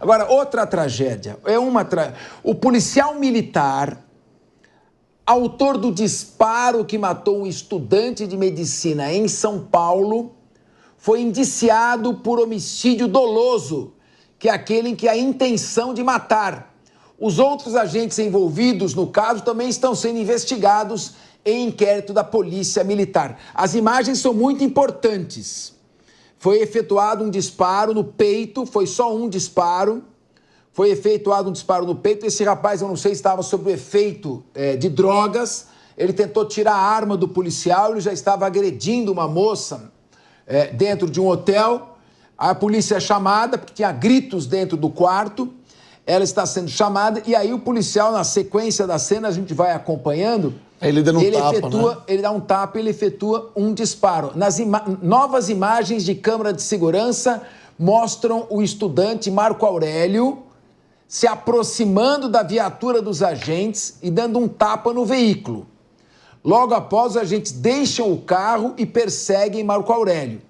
Agora, outra tragédia. O policial militar, autor do disparo que matou um estudante de medicina em São Paulo, foi indiciado por homicídio doloso, que é aquele em que há intenção de matar. Os outros agentes envolvidos no caso também estão sendo investigados em inquérito da Polícia Militar. As imagens são muito importantes. Foi efetuado um disparo no peito, foi só um disparo. Foi efetuado um disparo no peito. Esse rapaz, eu não sei se estava sob o efeito de drogas. Ele tentou tirar a arma do policial, ele já estava agredindo uma moça dentro de um hotel. A polícia é chamada, porque tinha gritos dentro do quarto. Ela está sendo chamada e aí o policial, na sequência da cena, a gente vai acompanhando. Ele dando um tapa, né? Ele dá um tapa e ele efetua um disparo. Novas imagens de câmera de segurança mostram o estudante Marco Aurélio se aproximando da viatura dos agentes e dando um tapa no veículo. Logo após, os agentes deixam o carro e perseguem Marco Aurélio.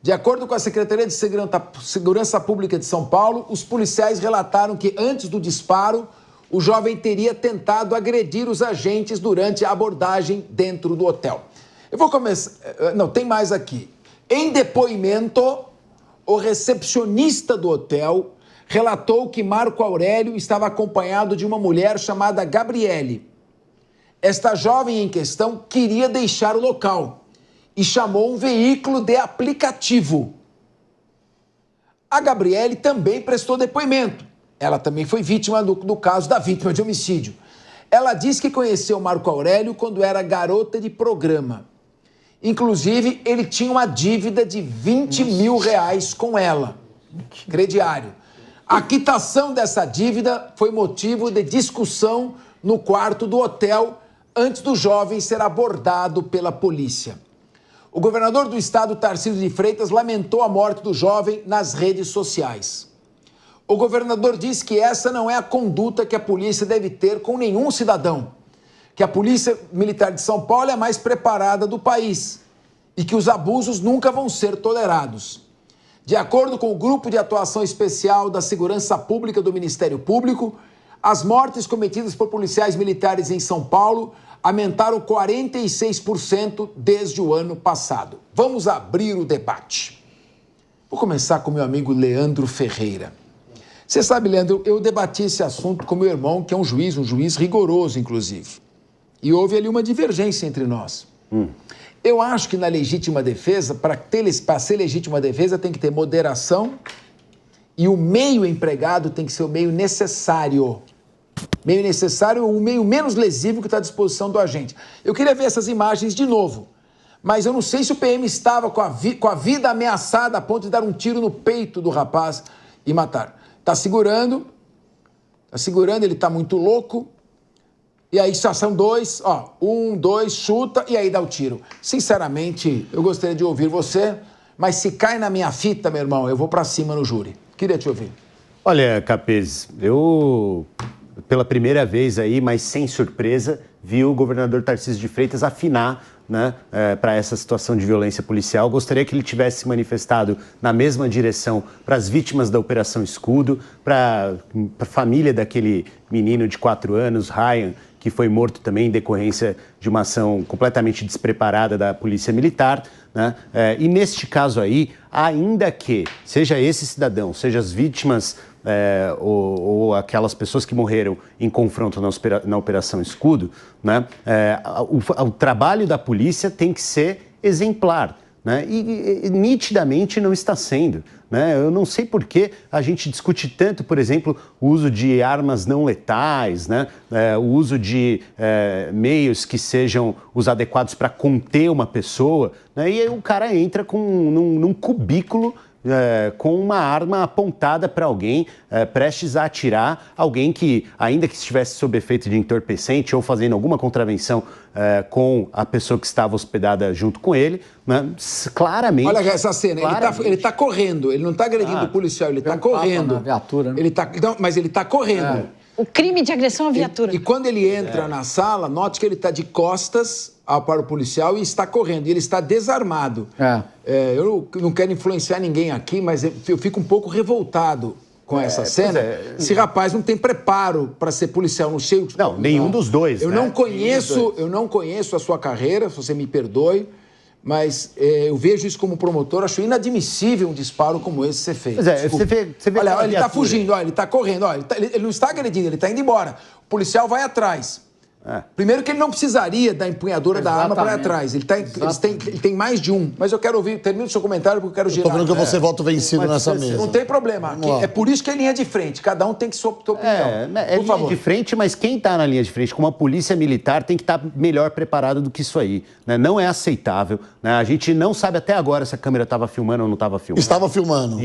De acordo com a Secretaria de Segurança Pública de São Paulo, os policiais relataram que antes do disparo, o jovem teria tentado agredir os agentes durante a abordagem dentro do hotel. Eu vou começar... Não, tem mais aqui. Em depoimento, o recepcionista do hotel relatou que Marco Aurélio estava acompanhado de uma mulher chamada Gabriele. Esta jovem em questão queria deixar o local e chamou um veículo de aplicativo. A Gabriele também prestou depoimento. Ela também foi vítima do caso da vítima de homicídio. Ela disse que conheceu Marco Aurélio quando era garota de programa. Inclusive, ele tinha uma dívida de 20 mil reais com ela, crediário. A quitação dessa dívida foi motivo de discussão no quarto do hotel antes do jovem ser abordado pela polícia. O governador do estado, Tarcísio de Freitas, lamentou a morte do jovem nas redes sociais. O governador disse que essa não é a conduta que a polícia deve ter com nenhum cidadão, que a Polícia Militar de São Paulo é a mais preparada do país e que os abusos nunca vão ser tolerados. De acordo com o Grupo de Atuação Especial da Segurança Pública do Ministério Público, as mortes cometidas por policiais militares em São Paulo aumentaram 46% desde o ano passado. Vamos abrir o debate. Vou começar com meu amigo Leandro Ferreira. Você sabe, Leandro, eu debati esse assunto com meu irmão, que é um juiz rigoroso, inclusive. E houve ali uma divergência entre nós. Eu acho que na legítima defesa, para ser legítima defesa, tem que ter moderação e o meio empregado tem que ser o meio necessário. Meio necessário, o meio menos lesivo que está à disposição do agente. Eu queria ver essas imagens de novo, mas eu não sei se o PM estava com a vida ameaçada a ponto de dar um tiro no peito do rapaz e matar. Tá segurando, ele tá muito louco, e aí só são dois, ó, 1, 2, chuta, e aí dá o tiro. Sinceramente, eu gostaria de ouvir você, mas se cai na minha fita, meu irmão, eu vou pra cima no júri. Queria te ouvir. Olha, Capês, eu, pela primeira vez aí, mas sem surpresa, vi o governador Tarcísio de Freitas afinar, né, para essa situação de violência policial. Gostaria que ele tivesse se manifestado na mesma direção para as vítimas da Operação Escudo, para a família daquele menino de 4 anos, Ryan, que foi morto também em decorrência de uma ação completamente despreparada da Polícia Militar, né? E neste caso aí, ainda que seja esse cidadão, seja as vítimas ou aquelas pessoas que morreram em confronto na Operação Escudo, né? O trabalho da polícia tem que ser exemplar, né? E nitidamente não está sendo, né? Eu não sei por que a gente discute tanto, por exemplo, o uso de armas não letais, né? O uso de meios que sejam os adequados para conter uma pessoa, né? E aí o cara entra num cubículo com uma arma apontada para alguém, prestes a atirar, alguém que, ainda que estivesse sob efeito de entorpecente ou fazendo alguma contravenção com a pessoa que estava hospedada junto com ele, né? Claramente... Olha essa cena, ele tá correndo, ele não está agredindo o policial, ele está correndo. Na viatura, né? Mas ele está correndo. O crime de agressão à viatura. E quando ele entra na sala, note que ele está de costas para o policial e está correndo. E ele está desarmado. Eu não quero influenciar ninguém aqui, mas eu fico um pouco revoltado com essa cena. Esse rapaz não tem preparo para ser policial, não sei. Não, nenhum dos dois. Eu não conheço a sua carreira, se você me perdoe, mas eu vejo isso como promotor, acho inadmissível um disparo como esse ser feito. Você vê olha, ele está fugindo, olha, ele está correndo, olha, ele não está agredindo, ele está indo embora. O policial vai atrás. Primeiro que ele não precisaria da empunhadura da arma para ir atrás. Ele tem mais de um. Mas eu quero ouvir, termina o seu comentário porque eu quero girar. Estou vendo que você volta vencido nessa mesa. Não tem problema. É por isso que é linha de frente. Cada um tem que sua opinião. É linha de frente, mas quem está na linha de frente, como a polícia militar, tem que estar melhor preparado do que isso aí. Né? Não é aceitável. Né? A gente não sabe até agora se a câmera estava filmando ou não estava filmando. Estava filmando.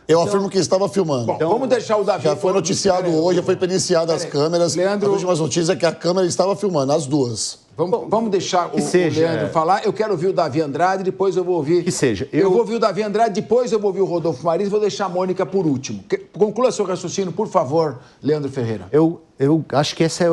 Eu afirmo que estava filmando. Bom, então, vamos deixar o Davi... Já foi noticiado hoje, já foi periciado as câmeras. Leandro... As últimas notícias é que a câmera estava filmando, as duas. Vamos deixar o Leandro falar. Eu quero ouvir o Davi Andrade, depois eu vou ouvir... Que seja. Eu vou ouvir o Davi Andrade, depois eu vou ouvir o Rodolfo Maris e vou deixar a Mônica por último. Conclua seu raciocínio, por favor, Leandro Ferreira. Eu acho que essa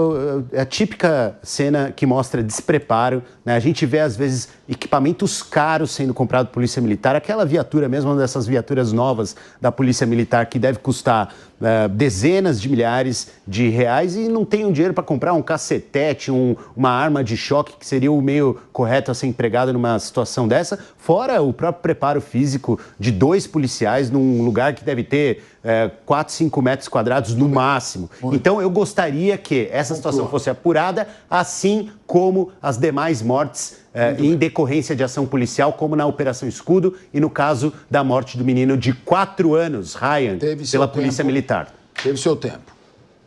é a típica cena que mostra despreparo. Né? A gente vê, às vezes, equipamentos caros sendo comprados por Polícia Militar. Aquela viatura mesmo, uma dessas viaturas novas da Polícia Militar, que deve custar dezenas de milhares de reais e não tem um dinheiro para comprar um cacetete, uma arma de choque, que seria o meio correto a ser empregado numa situação dessa. Fora o próprio preparo físico de 2 policiais num lugar que deve ter 4, 5 metros quadrados no máximo. Então, eu gostaria que essa situação fosse apurada, assim como as demais mortes em decorrência de ação policial, como na Operação Escudo e no caso da morte do menino de 4 anos, Ryan, pela Polícia Militar. Teve seu tempo.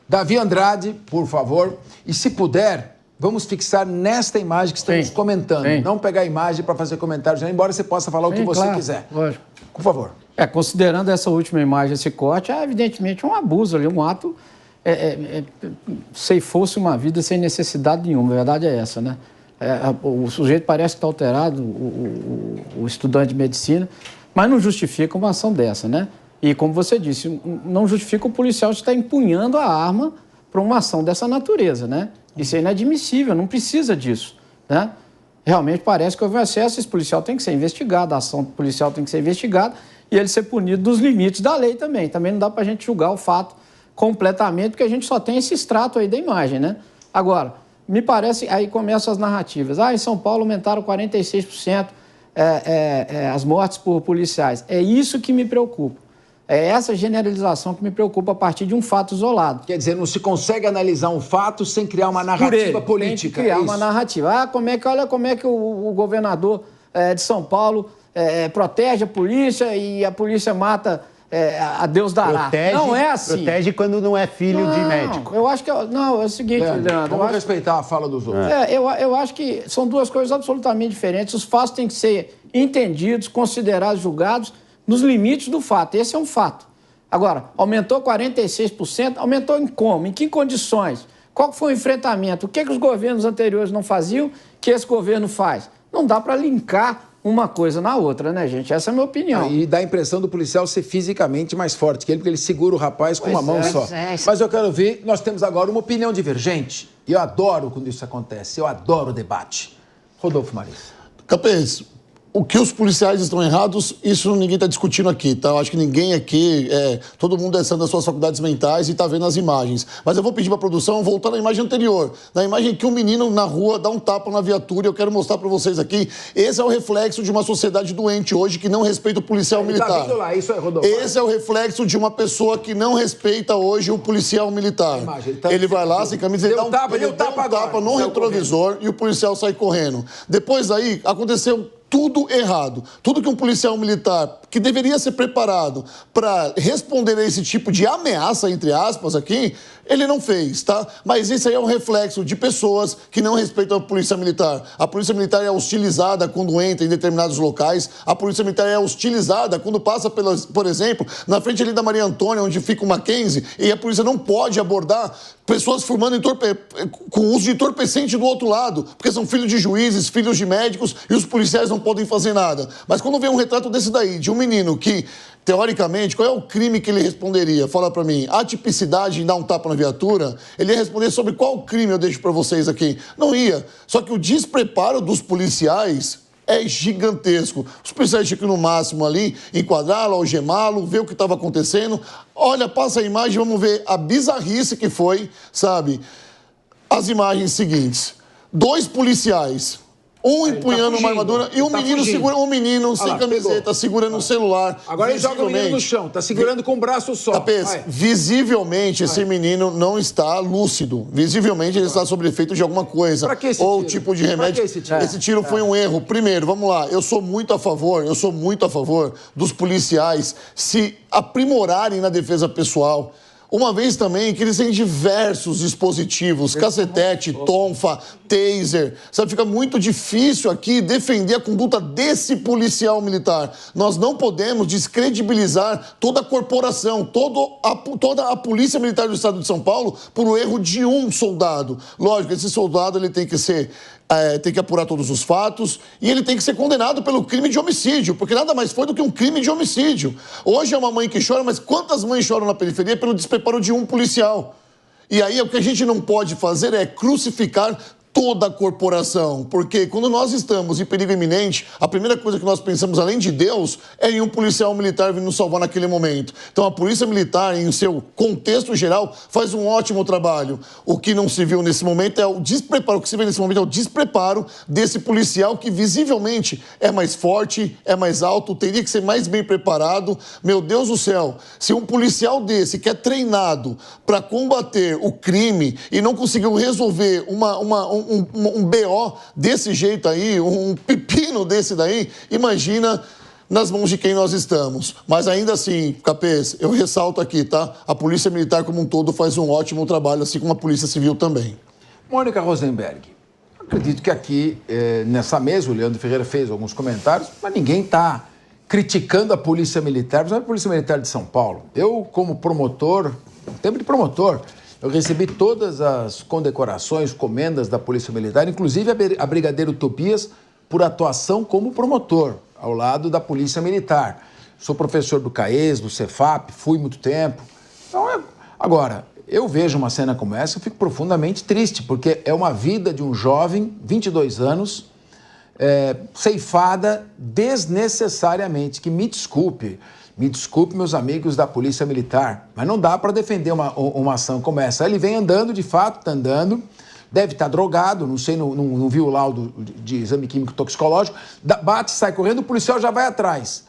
Davi Andrade, por favor, e se puder... Vamos fixar nesta imagem que estamos comentando. Não pegar a imagem para fazer comentários, embora você possa falar o que você quiser. Lógico. Por favor. Considerando essa última imagem, esse corte, é evidentemente um abuso ali, um ato... se fosse uma vida sem necessidade nenhuma, a verdade é essa, né? O sujeito parece que está alterado, o estudante de medicina, mas não justifica uma ação dessa, né? E como você disse, não justifica o policial estar empunhando a arma para uma ação dessa natureza, né? Isso é inadmissível, não precisa disso, né? Realmente parece que houve um excesso, esse policial tem que ser investigado, a ação policial tem que ser investigada e ele ser punido dos limites da lei também. Também não dá para a gente julgar o fato completamente, porque a gente só tem esse extrato aí da imagem, né? Agora, me parece, aí começam as narrativas. Em São Paulo aumentaram 46% as mortes por policiais. É isso que me preocupa. É essa generalização que me preocupa a partir de um fato isolado. Quer dizer, não se consegue analisar um fato sem criar uma narrativa política. Tem que criar uma narrativa. Olha como é que o governador de São Paulo protege a polícia e a polícia mata a Deus dará. Não é assim. Protege quando não é filho de médico. Eu acho que... Não, é o seguinte, Leandro... Vamos respeitar a fala dos outros. Eu acho que são duas coisas absolutamente diferentes. Os fatos têm que ser entendidos, considerados, julgados nos limites do fato. Esse é um fato. Agora, aumentou 46%, aumentou em como? Em que condições? Qual foi o enfrentamento? O que os governos anteriores não faziam que esse governo faz? Não dá para linkar uma coisa na outra, né, gente? Essa é a minha opinião. E dá a impressão do policial ser fisicamente mais forte que ele, porque ele segura o rapaz com uma mão só. Mas eu quero ver, nós temos agora uma opinião divergente. E eu adoro quando isso acontece, eu adoro o debate. Rodolfo Maris. Capês, o que os policiais estão errados, isso ninguém está discutindo aqui, tá? Eu acho que ninguém aqui, todo mundo é santo das suas faculdades mentais e está vendo as imagens. Mas eu vou pedir para a produção voltar na imagem anterior, na imagem que um menino na rua dá um tapa na viatura, e eu quero mostrar para vocês aqui. Esse é o reflexo de uma sociedade doente hoje que não respeita o policial militar. Tá vendo lá, isso é, Rodolfo. Esse é o reflexo de uma pessoa que não respeita hoje o policial militar. Ele vai lá, sem camisa, ele dá um tapa no retrovisor e o policial sai correndo. Depois aí, aconteceu tudo errado. Tudo que um policial militar, que deveria ser preparado para responder a esse tipo de ameaça, entre aspas, aqui, ele não fez, tá? Mas isso aí é um reflexo de pessoas que não respeitam a polícia militar. A polícia militar é hostilizada quando entra em determinados locais. A polícia militar é hostilizada quando passa, por exemplo, na frente ali da Maria Antônia, onde fica o Mackenzie, e a polícia não pode abordar pessoas fumando com uso de entorpecente do outro lado, porque são filhos de juízes, filhos de médicos, e os policiais não podem fazer nada. Mas quando vem um retrato desse daí, de um menino que, teoricamente, qual é o crime que ele responderia? Fala pra mim, a tipicidade em dar um tapa na viatura, ele ia responder sobre qual crime eu deixo pra vocês aqui. Não ia. Só que o despreparo dos policiais é gigantesco. Os policiais tinham que, no máximo, ali, enquadrá-lo, algemá-lo, ver o que estava acontecendo. Olha, passa a imagem, vamos ver a bizarrice que foi, sabe? As imagens seguintes. 2 policiais, um empunhando uma armadura e um menino segurando, sem camiseta, segurando um celular. Agora ele joga o menino no chão, tá segurando com o braço só. Tapês, visivelmente esse menino não está lúcido. Visivelmente ele está sob efeito de alguma coisa. Pra que esse ou tiro? Tipo de remédio. Esse tiro foi um erro. Primeiro, vamos lá, eu sou muito a favor dos policiais se aprimorarem na defesa pessoal. Uma vez também que eles têm diversos dispositivos, cacetete, tonfa, taser. Sabe, fica muito difícil aqui defender a conduta desse policial militar. Nós não podemos descredibilizar toda a corporação, toda a Polícia Militar do Estado de São Paulo por o erro de um soldado. Lógico, esse soldado ele tem que ser... tem que apurar todos os fatos e ele tem que ser condenado pelo crime de homicídio, porque nada mais foi do que um crime de homicídio. Hoje é uma mãe que chora, mas quantas mães choram na periferia pelo despreparo de um policial? E aí o que a gente não pode fazer é crucificar toda a corporação, porque quando nós estamos em perigo iminente, a primeira coisa que nós pensamos, além de Deus, é em um policial militar vindo nos salvar naquele momento. Então a Polícia Militar, em seu contexto geral, faz um ótimo trabalho. O que não se viu nesse momento é o despreparo, o que se vê nesse momento é o despreparo desse policial que visivelmente é mais forte, é mais alto, teria que ser mais bem preparado. Meu Deus do céu, se um policial desse que é treinado para combater o crime e não conseguiu resolver um BO desse jeito aí, um pepino desse daí, imagina nas mãos de quem nós estamos. Mas ainda assim, Capês, eu ressalto aqui, tá? A Polícia Militar como um todo faz um ótimo trabalho, assim como a Polícia Civil também. Mônica Rosenberg, acredito que aqui, nessa mesa, o Leandro Ferreira fez alguns comentários, mas ninguém está criticando a Polícia Militar, principalmente a Polícia Militar de São Paulo. Eu, como promotor, tempo de promotor, eu recebi todas as condecorações, comendas da Polícia Militar, inclusive a Brigadeiro Tobias, por atuação como promotor, ao lado da Polícia Militar. Sou professor do CAES, do Cefap, fui muito tempo. Então, agora, eu vejo uma cena como essa, eu fico profundamente triste, porque é uma vida de um jovem, 22 anos, ceifada desnecessariamente, que me desculpe, meus amigos da Polícia Militar, mas não dá para defender uma ação como essa. Ele vem andando, de fato, está andando, deve estar drogado, não sei, não vi o laudo de exame químico toxicológico, bate, sai correndo, o policial já vai atrás.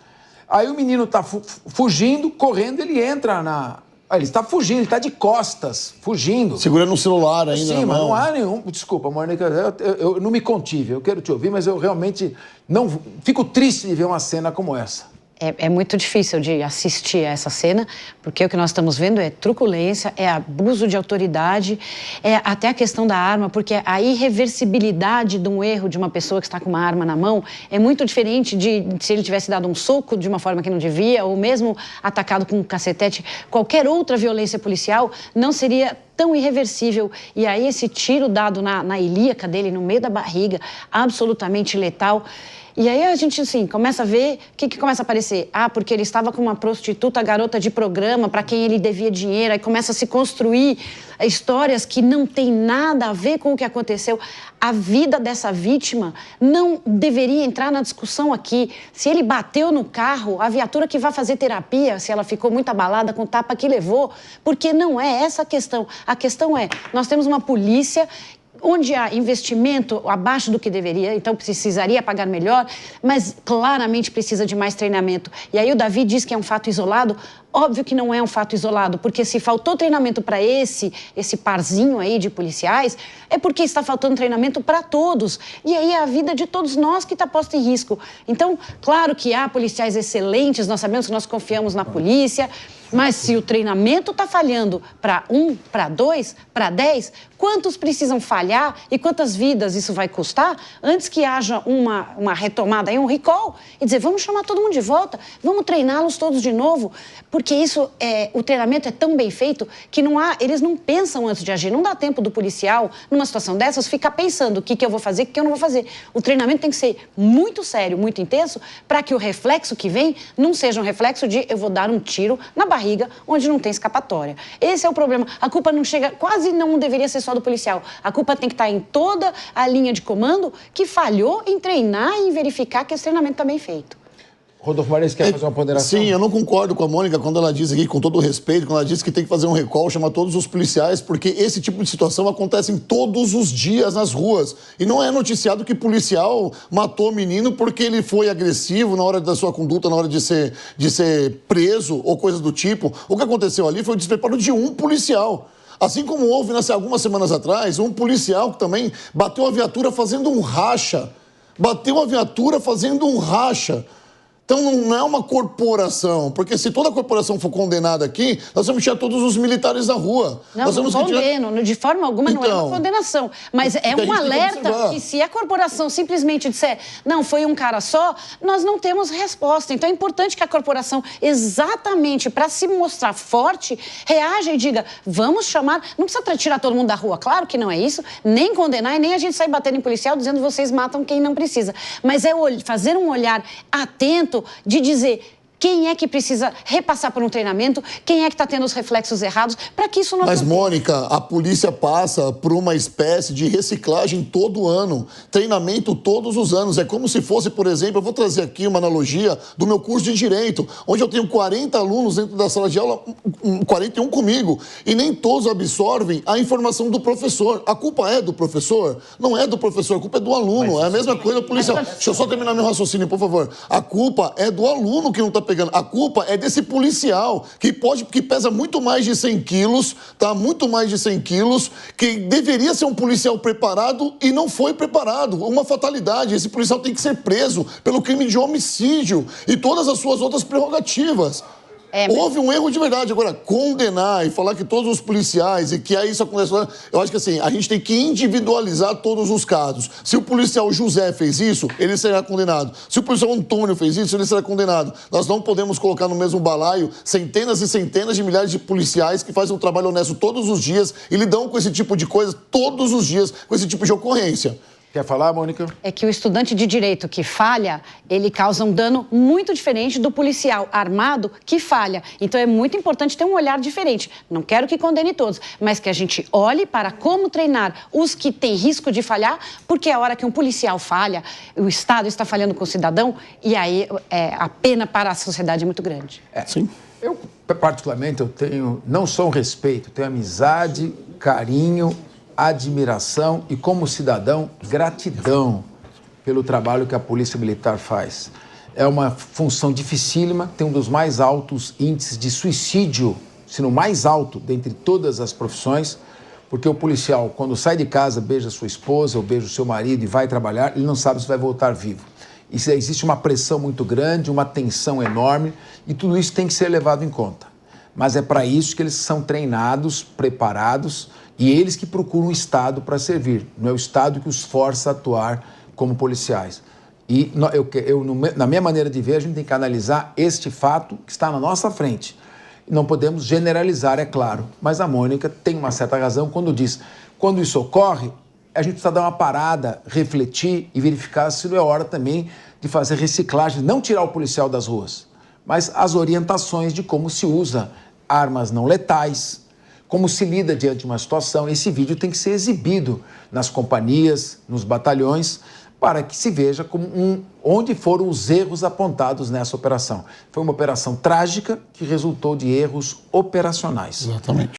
Aí o menino está fugindo, correndo, ele entra na... Ele está fugindo, ele está de costas, fugindo. Segurando um celular ainda. Sim, mas não há nenhum... Desculpa, Mônica, eu não me contive, eu quero te ouvir, mas eu realmente não fico triste de ver uma cena como essa. É muito difícil de assistir a essa cena, porque o que nós estamos vendo é truculência, é abuso de autoridade, é até a questão da arma, porque a irreversibilidade de um erro de uma pessoa que está com uma arma na mão é muito diferente de se ele tivesse dado um soco de uma forma que não devia, ou mesmo atacado com um cacetete. Qualquer outra violência policial não seria tão irreversível. E aí esse tiro dado na ilíaca dele, no meio da barriga, absolutamente letal. E aí a gente, assim, começa a ver, o que começa a aparecer? Ah, porque ele estava com uma prostituta, garota de programa, para quem ele devia dinheiro, aí começa a se construir histórias que não tem nada a ver com o que aconteceu. A vida dessa vítima não deveria entrar na discussão aqui. Se ele bateu no carro, a viatura que vai fazer terapia, se ela ficou muito abalada com o tapa que levou, porque não é essa a questão. A questão é, nós temos uma polícia onde há investimento abaixo do que deveria, então precisaria pagar melhor, mas claramente precisa de mais treinamento. E aí o Davi diz que é um fato isolado. Óbvio que não é um fato isolado, porque se faltou treinamento para esse parzinho aí de policiais, é porque está faltando treinamento para todos. E aí é a vida de todos nós que está posta em risco. Então, claro que há policiais excelentes, nós sabemos que nós confiamos na polícia, mas se o treinamento está falhando para 1, para 2, para 10, quantos precisam falhar e quantas vidas isso vai custar antes que haja uma retomada, aí um recall, e dizer, vamos chamar todo mundo de volta, vamos treiná-los todos de novo, porque isso o treinamento é tão bem feito que eles não pensam antes de agir. Não dá tempo do policial, numa situação dessas, ficar pensando o que eu vou fazer, o que eu não vou fazer. O treinamento tem que ser muito sério, muito intenso, para que o reflexo que vem não seja um reflexo de eu vou dar um tiro na barriga onde não tem escapatória. Esse é o problema. A culpa não chega, quase não deveria ser só do policial. A culpa tem que estar em toda a linha de comando que falhou em treinar e em verificar que esse treinamento está bem feito. Rodolfo Marins quer fazer uma ponderação? Sim, eu não concordo com a Mônica quando ela diz aqui, com todo o respeito, quando ela diz que tem que fazer um recall, chamar todos os policiais, porque esse tipo de situação acontece todos os dias nas ruas. E não é noticiado que policial matou o menino porque ele foi agressivo na hora da sua conduta, na hora de ser preso ou coisa do tipo. O que aconteceu ali foi o despreparo de um policial. Assim como houve, algumas semanas atrás, um policial que também bateu a viatura fazendo um racha. Então não é uma corporação, porque se toda corporação for condenada aqui, nós vamos tirar todos os militares da rua. Não condeno, de forma alguma não é uma condenação, mas é um alerta que se a corporação simplesmente disser, não, foi um cara só, nós não temos resposta. Então é importante que a corporação, exatamente para se mostrar forte, reaja e diga, vamos chamar, não precisa tirar todo mundo da rua, claro que não é isso, nem condenar e nem a gente sair batendo em policial dizendo vocês matam quem não precisa, mas é fazer um olhar atento de dizer quem é que precisa repassar por um treinamento, quem é que está tendo os reflexos errados, para que isso não aconteça. Mas, Mônica, a polícia passa por uma espécie de reciclagem todo ano, treinamento todos os anos. É como se fosse, por exemplo, eu vou trazer aqui uma analogia do meu curso de Direito, onde eu tenho 40 alunos dentro da sala de aula, 41 comigo, e nem todos absorvem a informação do professor. A culpa é do professor? Não é do professor, a culpa é do aluno. É a mesma coisa do policial. Deixa eu só terminar meu raciocínio, por favor. A culpa é do aluno que não está pegando. A culpa é desse policial que pesa muito mais de 100 quilos, tá? Muito mais de 100 quilos, que deveria ser um policial preparado e não foi preparado. Uma fatalidade. Esse policial tem que ser preso pelo crime de homicídio e todas as suas outras prerrogativas. Houve um erro de verdade. Agora, condenar e falar que todos os policiais e que aí isso acontece... Eu acho que assim, a gente tem que individualizar todos os casos. Se o policial José fez isso, ele será condenado. Se o policial Antônio fez isso, ele será condenado. Nós não podemos colocar no mesmo balaio centenas e centenas de milhares de policiais que fazem um trabalho honesto todos os dias e lidam com esse tipo de coisa todos os dias, com esse tipo de ocorrência. Quer falar, Mônica? É que o estudante de direito que falha, ele causa um dano muito diferente do policial armado que falha. Então é muito importante ter um olhar diferente. Não quero que condene todos, mas que a gente olhe para como treinar os que têm risco de falhar, porque a hora que um policial falha, o Estado está falhando com o cidadão e aí a pena para a sociedade é muito grande. Sim. Eu, particularmente, eu tenho não só um respeito, tenho amizade, carinho, admiração e, como cidadão, gratidão pelo trabalho que a Polícia Militar faz. É uma função dificílima, tem um dos mais altos índices de suicídio, se não mais alto, dentre todas as profissões, porque o policial, quando sai de casa, beija sua esposa ou beija o seu marido e vai trabalhar, ele não sabe se vai voltar vivo. Existe uma pressão muito grande, uma tensão enorme e tudo isso tem que ser levado em conta. Mas é para isso que eles são treinados, preparados e eles que procuram o Estado para servir. Não é o Estado que os força a atuar como policiais. E na minha maneira de ver, a gente tem que analisar este fato que está na nossa frente. Não podemos generalizar, é claro, mas a Mônica tem uma certa razão quando diz, quando isso ocorre, a gente precisa dar uma parada, refletir e verificar se não é hora também de fazer reciclagem, não tirar o policial das ruas, mas as orientações de como se usa armas não letais, como se lida diante de uma situação. Esse vídeo tem que ser exibido nas companhias, nos batalhões, para que se veja como onde foram os erros apontados nessa operação. Foi uma operação trágica que resultou de erros operacionais. Exatamente.